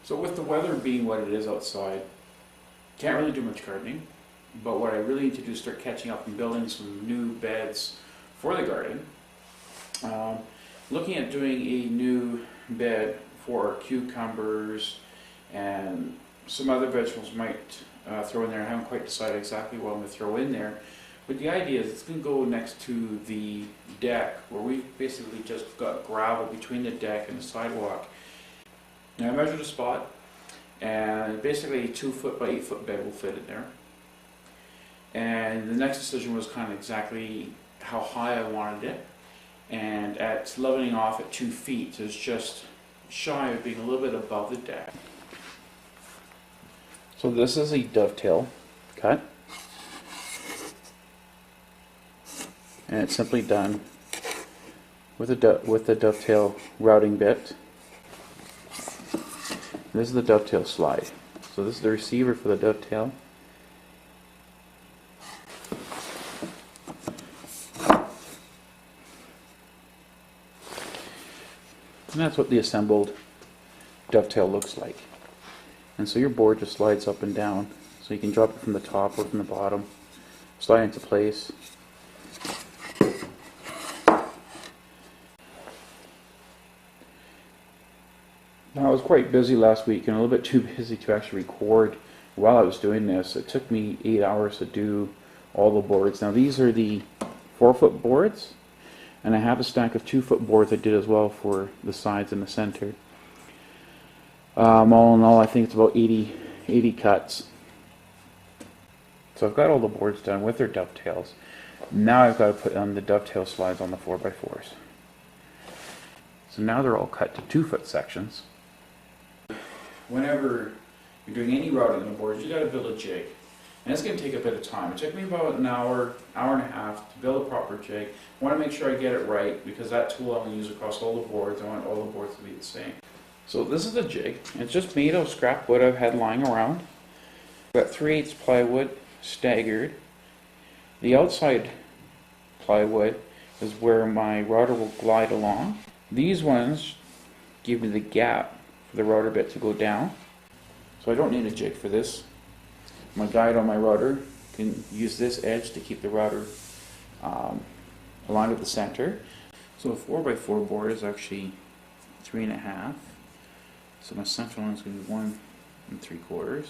So with the weather being what it is outside, can't really do much gardening, but what I really need to do is start catching up and building some new beds for the garden. Looking at doing a new bed for cucumbers and some other vegetables might throw in there. I haven't quite decided exactly what I'm going to throw in there, but the idea is it's going to go next to the deck where we've basically just got gravel between the deck and the sidewalk. Now I measured a spot, and basically a 2-foot by 8-foot bed will fit in there. And the next decision was kind of exactly how high I wanted it, and at leveling off at 2 feet, so it's just shy of being a little bit above the deck. So this is a dovetail cut, and it's simply done with the dovetail routing bit. This is the dovetail slide. So this is the receiver for the dovetail. And that's what the assembled dovetail looks like. And so your board just slides up and down. So you can drop it from the top or from the bottom, slide into place. Now I was quite busy last week and a little bit too busy to actually record while I was doing this. It took me 8 hours to do all the boards. Now these are the 4-foot boards, and I have a stack of 2-foot boards I did as well for the sides and the center. All in all, I think it's about 80 cuts. So I've got all the boards done with their dovetails. Now I've got to put on the dovetail slides on the 4x4s. So now they're all cut to 2-foot sections. Whenever you're doing any routing on the boards, you got to build a jig. And it's going to take a bit of time. It took me about an hour and a half to build a proper jig. I want to make sure I get it right because that tool I'm going to use across all the boards. I want all the boards to be the same. So this is a jig. It's just made of scrap wood I've had lying around. I've got 3/8 plywood staggered. The outside plywood is where my router will glide along. These ones give me the gap for the router bit to go down. So I don't need a jig for this. My guide on my router can use this edge to keep the router aligned with the center. So a 4x4 board is actually 3.5. So my central line is going to be 1 3/4.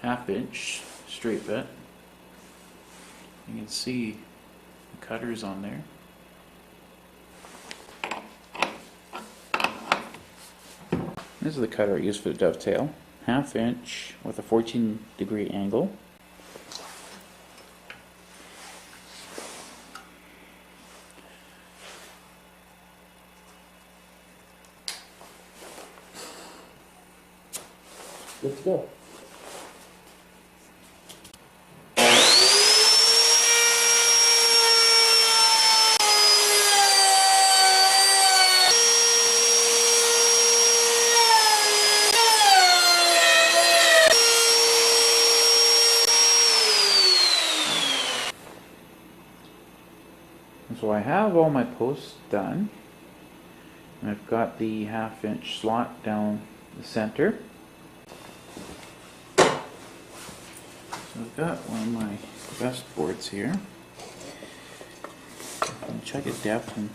Half-inch straight bit. You can see the cutters on there. This is the cutter I use for the dovetail. 1/2 inch with a 14-degree angle. Let's go. So I have all my posts done, and I've got the 1/2 inch slot down the center. So I've got one of my best boards here. I'll check its depth and